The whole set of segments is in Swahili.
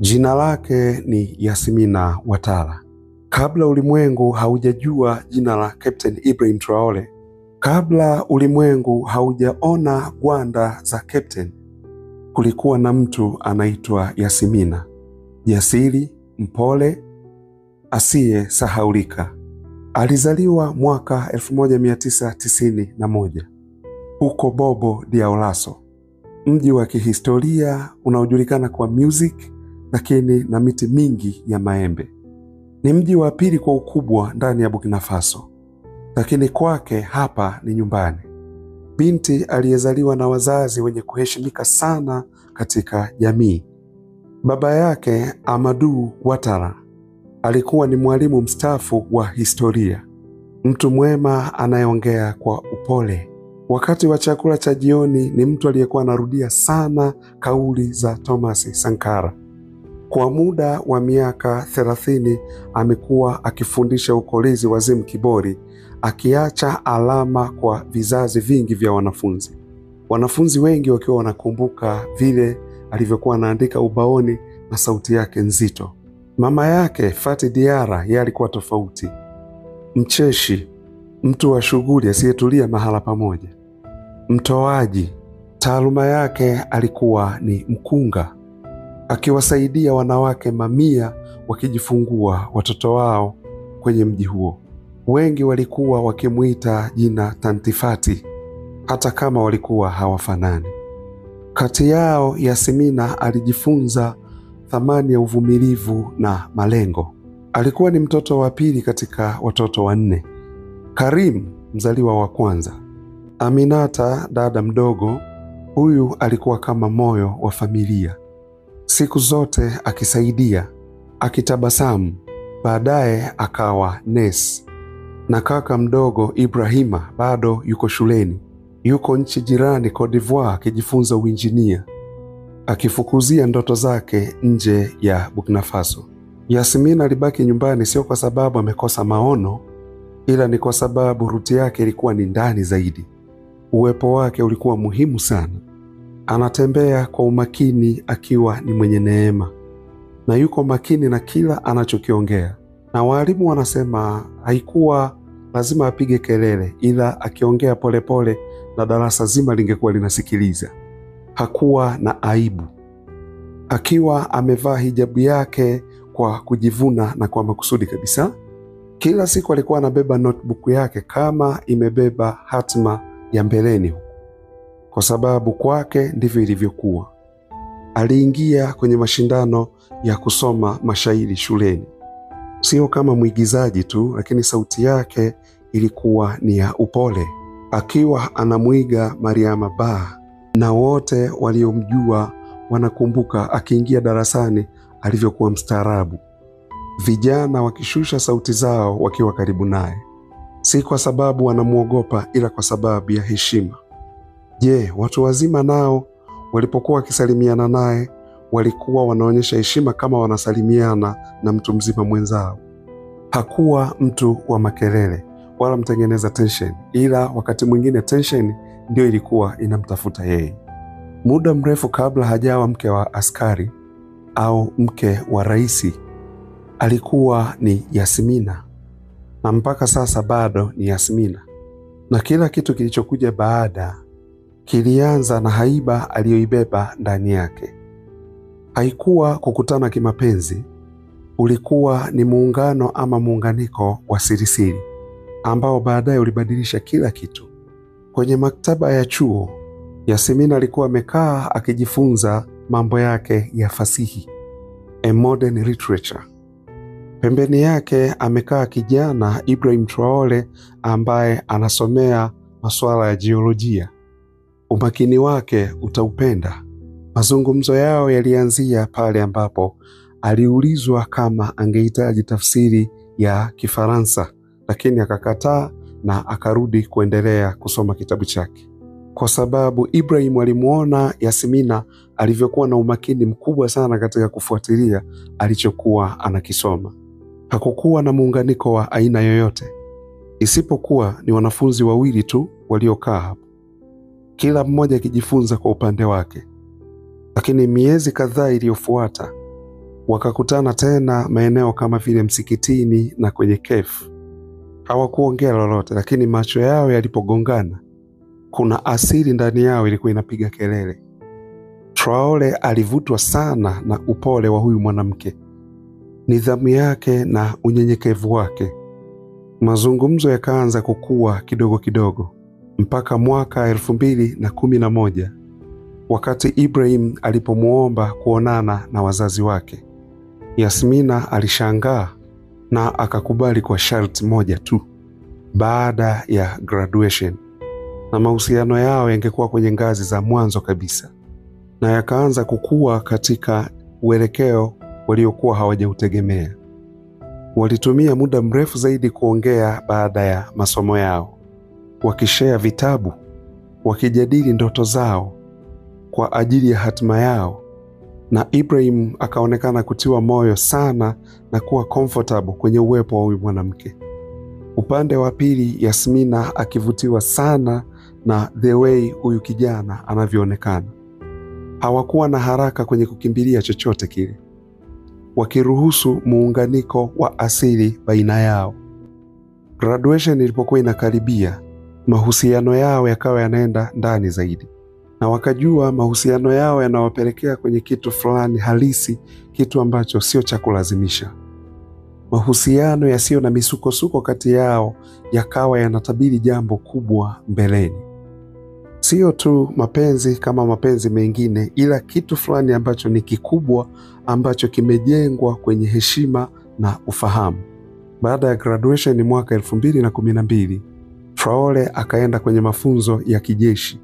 Jina lake ni Yasmina Watara. Kabla ulimwengu haujajua jina la Captain Ibrahim Traore, kabla ulimwengu haujaona gwanda za Captain, kulikuwa na mtu anaitwa Yasmina, jasiri, mpole, asiye sahaulika. Alizaliwa mwaka 1991 huko Bobo Dioulasso, mji wa kihistoria unaojulikana kwa music lakini na miti mingi ya maembe. Ni mji wa pili kwa ukubwa ndani ya Burkina Faso, lakini kwake hapa ni nyumbani. Binti aliyezaliwa na wazazi wenye kuheshimika sana katika jamii. Baba yake Amadou Watara alikuwa ni mwalimu mstaafu wa historia, mtu mwema anayeongea kwa upole. Wakati wa chakula cha jioni ni mtu aliyekuwa anarudia sana kauli za Thomas Sankara. Kwa muda wa miaka 30 amekuwa akifundisha ukolezi wa Zim Kibori, akiacha alama kwa vizazi vingi vya wanafunzi. Wanafunzi wengi wakiwa wanakumbuka vile alivyokuwa anaandika ubaoni na sauti yake nzito. Mama yake Fati Diara yeye alikuwa tofauti. Mcheshi, mtu wa shughuli asiyetulia mahala pamoja. Mtoaji, taaluma yake alikuwa ni mkunga, akiwasaidia wanawake mamia wakijifungua watoto wao kwenye mji huo. Wengi walikuwa wakimuita jina Tanti Fati, hata kama walikuwa hawafanani. Kati yao Yasmina alijifunza thamani ya uvumilivu na malengo. Alikuwa ni mtoto wa pili katika watoto wanne. Karim mzaliwa wa kwanza. Aminata dada mdogo, huyu alikuwa kama moyo wa familia. Siku zote akisaidia, akitabasamu. Baadaye akawa nesi. Na kaka mdogo Ibrahima bado yuko shuleni. Yuko nchi jirani Cote d'Ivoire akijifunza uinjinia, akifukuzia ndoto zake nje ya Burkina Faso. Yasmina alibaki nyumbani sio kwa sababu amekosa maono, ila ni kwa sababu ruti yake ilikuwa ni ndani zaidi. Uwepo wake ulikuwa muhimu sana. Anatembea kwa umakini akiwa ni mwenye neema, na yuko makini na kila anachokiongea. Na walimu wanasema haikuwa lazima apige kelele, ila akiongea polepole na darasa zima lingekuwa linasikiliza. Hakuwa na aibu. Akiwa amevaa hijabu yake kwa kujivuna na kwa makusudi kabisa. Kila siku alikuwa anabeba notebook yake kama imebeba hatima ya mbeleni, kwa sababu kwake ndivyo ilivyokuwa. Aliingia kwenye mashindano ya kusoma mashairi shuleni, sio kama mwigizaji tu, lakini sauti yake ilikuwa ni ya upole, akiwa anamuiga Mariama Ba, na wote waliomjua wanakumbuka akiingia darasani alivyokuwa mstaarabu. Vijana wakishusha sauti zao wakiwa karibu naye, si kwa sababu wanamuogopa, ila kwa sababu ya heshima. Je, watu wazima nao walipokuwa wakisalimiana naye walikuwa wanaonyesha heshima kama wanasalimiana na mtu mzima mwenzao. Hakuwa mtu wa makelele wala mtengeneza tension, ila wakati mwingine tension ndio ilikuwa inamtafuta yeye. Muda mrefu kabla hajawa mke wa askari au mke wa raisi, alikuwa ni Yasmina, na mpaka sasa bado ni Yasmina. Na kila kitu kilichokuja baada kilianza na haiba aliyoibeba ndani yake. Haikuwa kukutana kimapenzi, ulikuwa ni muungano ama muunganiko wa sirisiri ambao baadaye ulibadilisha kila kitu. Kwenye maktaba ya chuo, Yasmina alikuwa amekaa akijifunza mambo yake ya fasihi, a modern literature. Pembeni yake amekaa kijana Ibrahim Traore ambaye anasomea masuala ya jiolojia. Umakini wake utaupenda. Mazungumzo yao yalianzia pale ambapo aliulizwa kama angehitaji tafsiri ya Kifaransa, lakini akakataa na akarudi kuendelea kusoma kitabu chake. Kwa sababu Ibrahim alimuona Yasmina alivyokuwa na umakini mkubwa sana katika kufuatilia alichokuwa anakisoma. Hakukuwa na muunganiko wa aina yoyote, isipokuwa ni wanafunzi wawili tu waliokaa hapo, kila mmoja akijifunza kwa upande wake. Lakini miezi kadhaa iliyofuata, Wakakutana tena maeneo kama vile msikitini na kwenye kefu. Hawakuongea lolote, lakini macho yao yalipogongana, kuna asili ndani yao ilikuwa inapiga kelele. Traore alivutwa sana na upole wa huyu mwanamke, nidhamu yake na unyenyekevu wake. Mazungumzo yakaanza kukua kidogo kidogo mpaka mwaka 2011 wakati Ibrahim alipomuomba kuonana na wazazi wake. Yasmina alishangaa na akakubali kwa sharti moja tu, baada ya graduation, na mahusiano yao yangekuwa kwenye ngazi za mwanzo kabisa, na yakaanza kukua katika uelekeo waliokuwa hawajautegemea. Walitumia muda mrefu zaidi kuongea baada ya masomo yao, wakishare vitabu, wakijadili ndoto zao kwa ajili ya hatima yao, na Ibrahim akaonekana kutiwa moyo sana na kuwa comfortable kwenye uwepo wa huyu mwanamke. Upande wa pili, Yasmina akivutiwa sana na the way huyu kijana anavyoonekana. Hawakuwa na haraka kwenye kukimbilia chochote kile, wakiruhusu muunganiko wa asili baina yao. Graduation ilipokuwa inakaribia, mahusiano yao yakawa yanaenda ndani zaidi, na wakajua mahusiano yao yanawapelekea kwenye kitu fulani halisi, kitu ambacho sio cha kulazimisha. Mahusiano yasiyo na misukosuko kati yao yakawa yanatabiri jambo kubwa mbeleni. Sio tu mapenzi kama mapenzi mengine, ila kitu fulani ambacho ni kikubwa, ambacho kimejengwa kwenye heshima na ufahamu. Baada ya graduation mwaka 2012, Traore akaenda kwenye mafunzo ya kijeshi.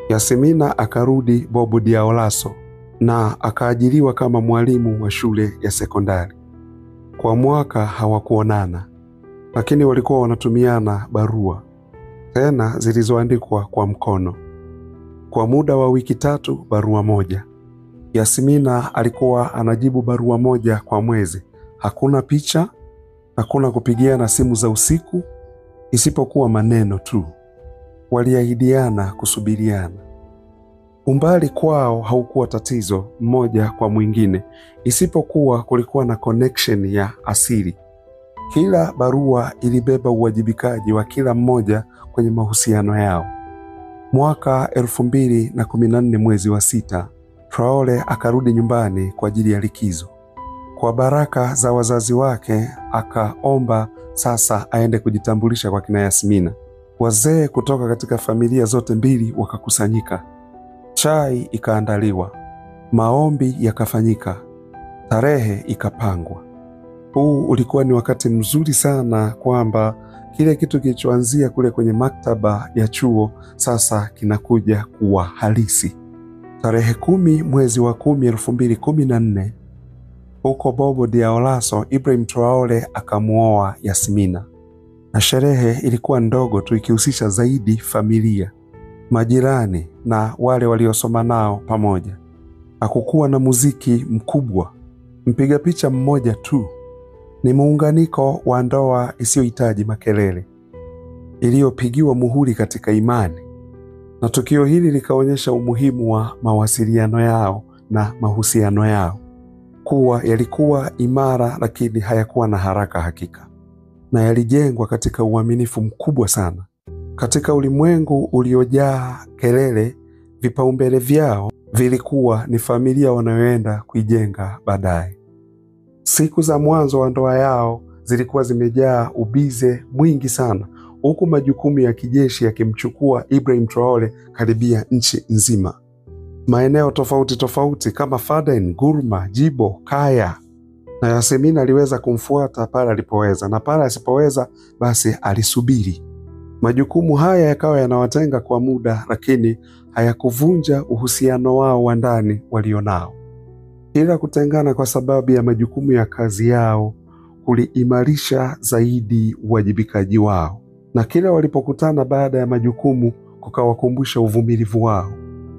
Yasmina akarudi Bobo Dioulasso na akaajiriwa kama mwalimu wa shule ya sekondari. Kwa mwaka hawakuonana, lakini walikuwa wanatumiana barua, tena zilizoandikwa kwa mkono. Kwa muda wa wiki 3 barua moja. Yasmina alikuwa anajibu barua moja kwa mwezi. Hakuna picha, hakuna kupigiana simu za usiku, isipokuwa maneno tu. Waliahidiana kusubiriana. Umbali kwao haukuwa tatizo mmoja kwa mwingine, isipokuwa kulikuwa na connection ya asili. Kila barua ilibeba uwajibikaji wa kila mmoja kwenye mahusiano yao. Mwaka 2014 mwezi wa 6, Traore akarudi nyumbani kwa ajili ya likizo. Kwa baraka za wazazi wake akaomba sasa aende kujitambulisha kwa kina Yasmina. Wazee kutoka katika familia zote mbili wakakusanyika. Chai ikaandaliwa, maombi yakafanyika, tarehe ikapangwa. Huu ulikuwa ni wakati mzuri sana kwamba kile kitu kilichoanzia kule kwenye maktaba ya chuo sasa kinakuja kuwa halisi. Tarehe 10 mwezi wa 10 2014, huko Bobo Dioulasso, Ibrahim Traore akamuoa Yasmina. Na sherehe ilikuwa ndogo tu, ikihusisha zaidi familia, majirani na wale waliosoma nao pamoja. Hakukuwa na muziki mkubwa, mpiga picha mmoja tu. Ni muunganiko wa ndoa isiyohitaji makelele, iliyopigiwa muhuri katika imani. Na tukio hili likaonyesha umuhimu wa mawasiliano yao na mahusiano yao, kuwa yalikuwa imara lakini hayakuwa na haraka hakika, na yalijengwa katika uaminifu mkubwa sana. Katika ulimwengu uliojaa kelele, vipaumbele vyao vilikuwa ni familia wanayoenda kuijenga baadaye. Siku za mwanzo wa ndoa yao zilikuwa zimejaa ubize mwingi sana, huku majukumu ya kijeshi yakimchukua Ibrahim Traore karibia nchi nzima. Maeneo tofauti tofauti kama Faden, Gurma, Jibo, Kaya, na Yasmina aliweza kumfuata pale alipoweza, na pale asipoweza basi alisubiri. Majukumu haya yakawa yanawatenga kwa muda, lakini hayakuvunja uhusiano wao wa ndani walionao. Ila kutengana kwa sababu ya majukumu ya kazi yao kuliimarisha zaidi uwajibikaji wao, na kila walipokutana baada ya majukumu kukawakumbusha uvumilivu wao.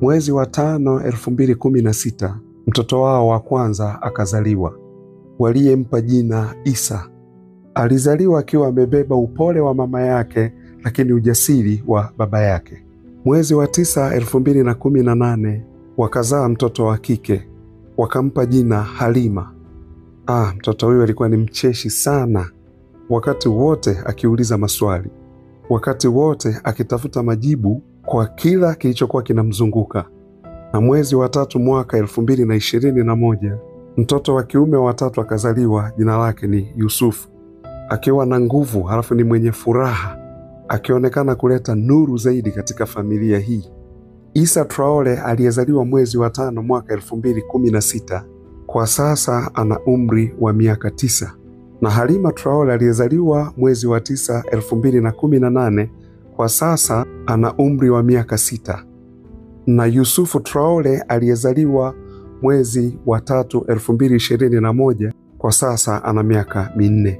Mwezi wa 5 2016, mtoto wao wa kwanza akazaliwa, waliyempa jina Isa. Alizaliwa akiwa amebeba upole wa mama yake, lakini ujasiri wa baba yake. Mwezi wa 9 2018, wakazaa mtoto wa kike, wakampa jina Halima. Mtoto huyu alikuwa ni mcheshi sana, wakati wote akiuliza maswali, wakati wote akitafuta majibu kwa kila kilichokuwa kinamzunguka. Na mwezi wa 3 mwaka 2021, mtoto wa kiume wa 3 akazaliwa. Jina lake ni Yusufu, akiwa na nguvu, halafu ni mwenye furaha, akionekana kuleta nuru zaidi katika familia hii. Issa Traore aliyezaliwa mwezi wa 5 mwaka 2016, kwa sasa ana umri wa miaka 9. Na Halima Traore aliyezaliwa mwezi wa 9 2018, kwa sasa ana umri wa miaka 6. Na Yusufu Traore aliyezaliwa mwezi wa 3 2021, kwa sasa ana miaka 4.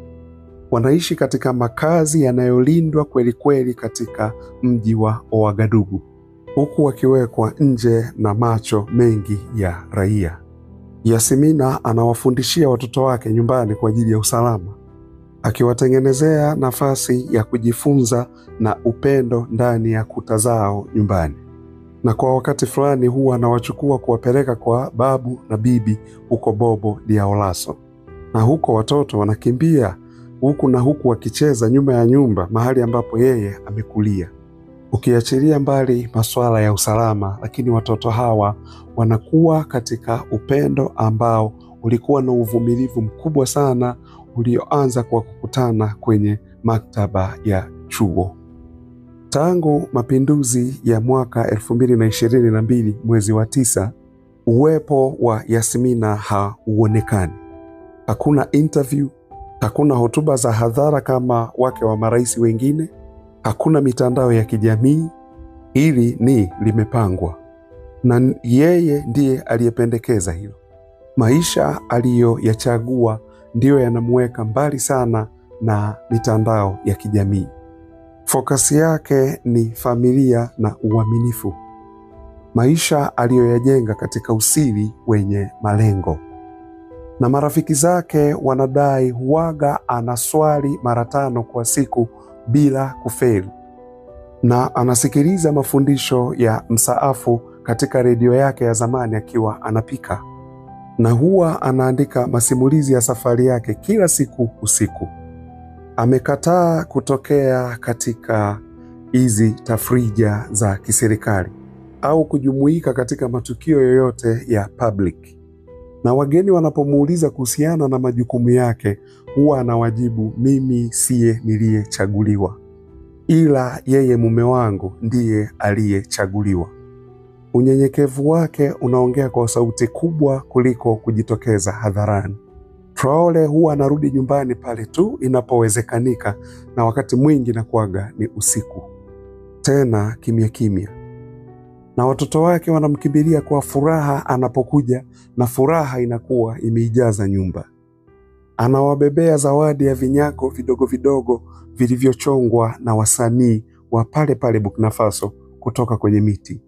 Wanaishi katika makazi yanayolindwa kweli kweli katika mji wa Ouagadougou, huku wakiwekwa nje na macho mengi ya raia. Yasmina anawafundishia watoto wake nyumbani kwa ajili ya usalama, akiwatengenezea nafasi ya kujifunza na upendo ndani ya kuta zao nyumbani. Na kwa wakati fulani huwa anawachukua kuwapeleka kwa babu na bibi huko Bobo Dioulasso. Na huko watoto wanakimbia huku na huku wakicheza nyuma ya nyumba, mahali ambapo yeye amekulia. Ukiachilia mbali masuala ya usalama, lakini watoto hawa wanakuwa katika upendo ambao ulikuwa na uvumilivu mkubwa sana, ulioanza kwa kukutana kwenye maktaba ya chuo. Tangu mapinduzi ya mwaka 2022 mwezi wa 9, uwepo wa Yasmina hauonekani. Hakuna interview, hakuna hotuba za hadhara kama wake wa marais wengine, hakuna mitandao ya kijamii. Hili ni limepangwa, na yeye ndiye aliyependekeza hilo. Maisha aliyoyachagua ndiyo yanamweka mbali sana na mitandao ya kijamii. Fokasi yake ni familia na uaminifu, maisha aliyoyajenga katika usiri wenye malengo. Na marafiki zake wanadai huwaga anaswali mara 5 kwa siku bila kufeli, na anasikiliza mafundisho ya msaafu katika redio yake ya zamani akiwa anapika, na huwa anaandika masimulizi ya safari yake kila siku usiku. Amekataa kutokea katika hizi tafrija za kiserikali au kujumuika katika matukio yoyote ya public. Na wageni wanapomuuliza kuhusiana na majukumu yake, huwa anawajibu, mimi siye niliyechaguliwa, ila yeye mume wangu ndiye aliyechaguliwa. Unyenyekevu wake unaongea kwa sauti kubwa kuliko kujitokeza hadharani. Traore huwa anarudi nyumbani pale tu inapowezekanika, na wakati mwingi na kuaga ni usiku, tena kimya kimya. Na watoto wake wanamkimbilia kwa furaha anapokuja, na furaha inakuwa imeijaza nyumba. Anawabebea zawadi ya vinyago vidogo vidogo vilivyochongwa na wasanii wa pale pale Burkina Faso kutoka kwenye miti.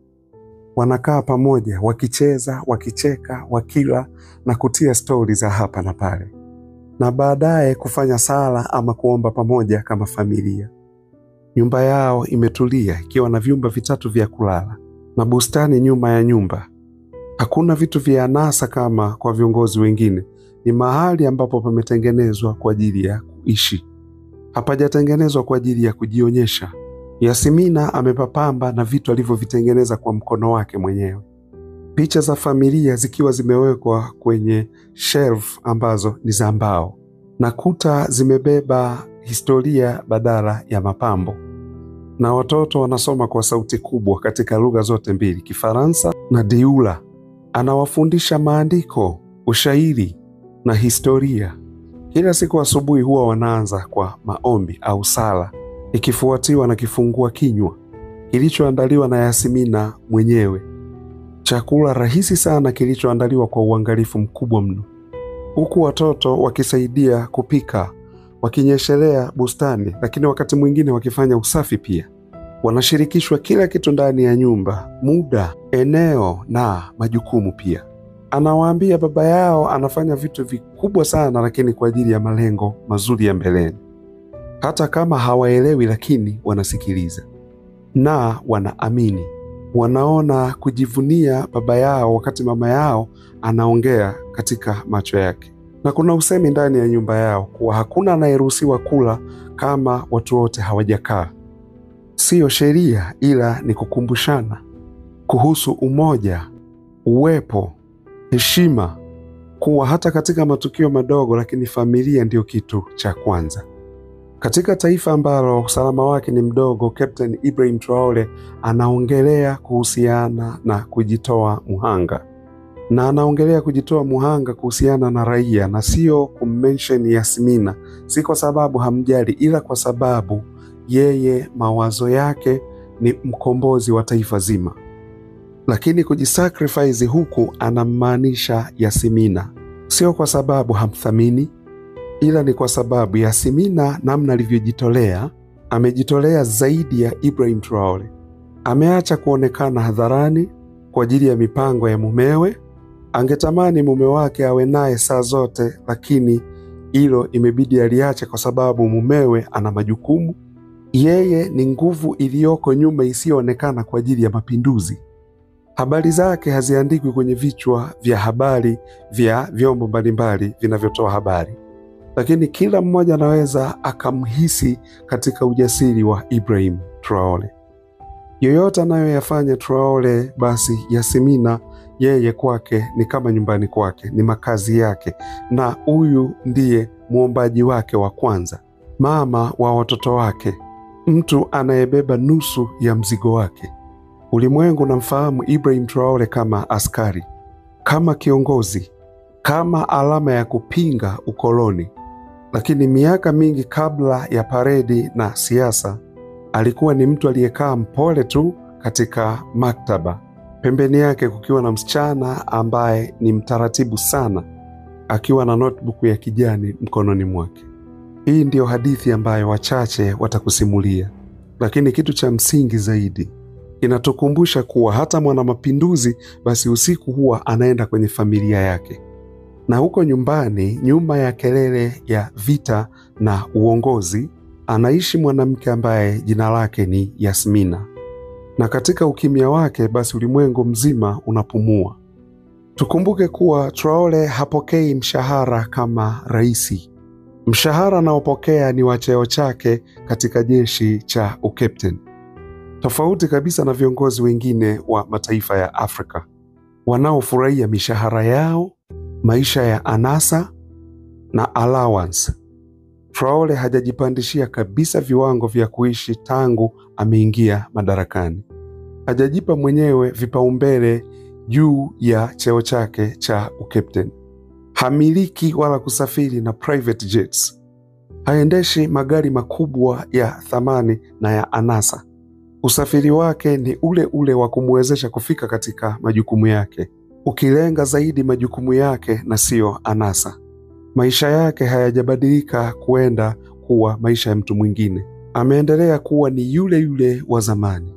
Wanakaa pamoja wakicheza, wakicheka, wakila na kutia stori za hapa na pale, na baadaye kufanya sala ama kuomba pamoja kama familia. Nyumba yao imetulia, ikiwa na vyumba 3 vya kulala na bustani nyuma ya nyumba. Hakuna vitu vya anasa kama kwa viongozi wengine. Ni mahali ambapo pametengenezwa kwa ajili ya kuishi, hapajatengenezwa kwa ajili ya kujionyesha. Yasmina amepapamba na vitu alivyovitengeneza kwa mkono wake mwenyewe. Picha za familia zikiwa zimewekwa kwenye shelf ambazo ni za mbao, na kuta zimebeba historia badala ya mapambo. Na watoto wanasoma kwa sauti kubwa katika lugha zote mbili, Kifaransa na Dioula. Anawafundisha maandiko, ushairi na historia. Kila siku asubuhi huwa wanaanza kwa maombi au sala, ikifuatiwa na kifungua kinywa kilichoandaliwa na Yasmina mwenyewe. Chakula rahisi sana kilichoandaliwa kwa uangalifu mkubwa mno, huku watoto wakisaidia kupika, wakinyeshelea bustani, lakini wakati mwingine wakifanya usafi pia. Wanashirikishwa kila kitu ndani ya nyumba, muda, eneo na majukumu pia. Anawaambia baba yao anafanya vitu vikubwa sana, lakini kwa ajili ya malengo mazuri ya mbeleni. Hata kama hawaelewi, lakini wanasikiliza na wanaamini. Wanaona kujivunia baba yao wakati mama yao anaongea katika macho yake. Na kuna usemi ndani ya nyumba yao kuwa hakuna anayeruhusiwa kula kama watu wote hawajakaa. Sio sheria, ila ni kukumbushana kuhusu umoja, uwepo, heshima, kuwa hata katika matukio madogo lakini familia ndio kitu cha kwanza. Katika taifa ambalo usalama wake ni mdogo, Captain Ibrahim Traore anaongelea kuhusiana na kujitoa muhanga. Na anaongelea kujitoa muhanga kuhusiana na raia, na sio kummention Yasmina, si kwa sababu hamjali, ila kwa sababu yeye mawazo yake ni mkombozi wa taifa zima. Lakini kujisacrifice huku anamaanisha Yasmina, sio kwa sababu hamthamini, ila ni kwa sababu Yasmina namna alivyojitolea, amejitolea zaidi ya Ibrahim Traore. Ameacha kuonekana hadharani kwa ajili ya mipango ya mumewe. Angetamani mume wake awe naye saa zote, lakini hilo imebidi aliache kwa sababu mumewe ana majukumu. Yeye ni nguvu iliyoko nyuma isiyoonekana kwa ajili ya mapinduzi. Habari zake haziandikwi kwenye vichwa vya habari vya vyombo mbalimbali vinavyotoa habari, lakini kila mmoja anaweza akamhisi katika ujasiri wa Ibrahim Traore. Yoyote anayoyafanya Traore, basi Yasmina yeye kwake ni kama nyumbani kwake, ni makazi yake, na huyu ndiye muombaji wake wa kwanza, mama wa watoto wake, mtu anayebeba nusu ya mzigo wake. Ulimwengu unamfahamu Ibrahim Traore kama askari, kama kiongozi, kama alama ya kupinga ukoloni. Lakini miaka mingi kabla ya paredi na siasa, alikuwa ni mtu aliyekaa mpole tu katika maktaba, pembeni yake kukiwa na msichana ambaye ni mtaratibu sana, akiwa na notebook ya kijani mkononi mwake. Hii ndiyo hadithi ambayo wachache watakusimulia, lakini kitu cha msingi zaidi inatukumbusha kuwa hata mwana mapinduzi basi usiku huwa anaenda kwenye familia yake. Na huko nyumbani, nyuma ya kelele ya vita na uongozi, anaishi mwanamke ambaye jina lake ni Yasmina. Na katika ukimya wake basi ulimwengu mzima unapumua. Tukumbuke kuwa Traore hapokei mshahara kama raisi. Mshahara anaopokea ni wa cheo chake katika jeshi cha ukapteni. Tofauti kabisa na viongozi wengine wa mataifa ya Afrika wanaofurahia mishahara yao, maisha ya anasa na allowance. Traore hajajipandishia kabisa viwango vya kuishi tangu ameingia madarakani. Hajajipa mwenyewe vipaumbele juu ya cheo chake cha ukapteni. Hamiliki wala kusafiri na private jets. Haendeshi magari makubwa ya thamani na ya anasa. Usafiri wake ni ule ule wa kumwezesha kufika katika majukumu yake, ukilenga zaidi majukumu yake na sio anasa. Maisha yake hayajabadilika kuenda kuwa maisha ya mtu mwingine. Ameendelea kuwa ni yule yule wa zamani,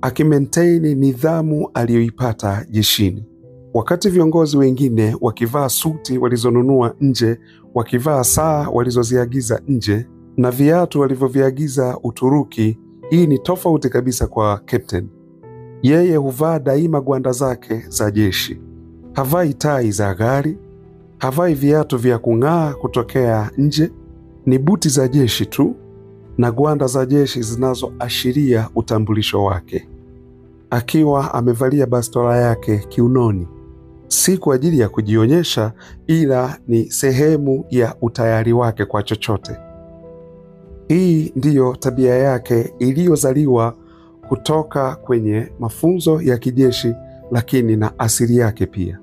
akimaintain nidhamu aliyoipata jeshini. Wakati viongozi wengine wakivaa suti walizonunua nje, wakivaa saa walizoziagiza nje na viatu walivyoviagiza Uturuki, hii ni tofauti kabisa kwa captain. Yeye huvaa daima gwanda zake za jeshi. Havai tai za gari, havai viatu vya kung'aa kutokea nje, ni buti za jeshi tu na gwanda za jeshi zinazoashiria utambulisho wake. Akiwa amevalia bastola yake kiunoni, si kwa ajili ya kujionyesha, ila ni sehemu ya utayari wake kwa chochote. Hii ndiyo tabia yake iliyozaliwa kutoka kwenye mafunzo ya kijeshi, lakini na asili yake pia.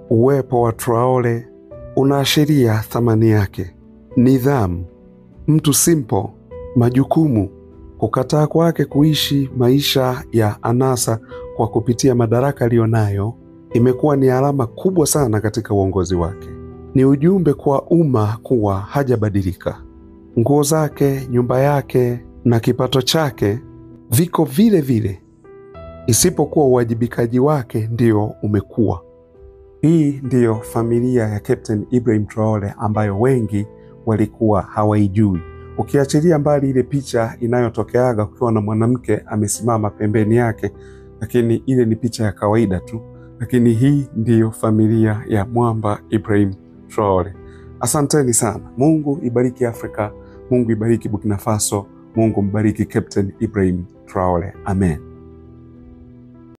Uwepo wa Traore unaashiria thamani yake, nidhamu, mtu simple, majukumu. Kukataa kwake kuishi maisha ya anasa kwa kupitia madaraka aliyonayo imekuwa ni alama kubwa sana katika uongozi wake. Ni ujumbe kwa umma kuwa hajabadilika. Nguo zake, nyumba yake na kipato chake viko vile vile, isipokuwa uwajibikaji wake ndio umekuwa. Hii ndiyo familia ya Captain Ibrahim Traore ambayo wengi walikuwa hawaijui. Ukiachilia mbali ile picha inayotokeaga kukiwa na mwanamke amesimama pembeni yake, lakini ile ni picha ya kawaida tu. Lakini hii ndiyo familia ya mwamba Ibrahim Traore. Asanteni sana. Mungu ibariki Afrika, Mungu ibariki Burkina Faso, Mungu mbariki Captain Ibrahim Traore. Amen.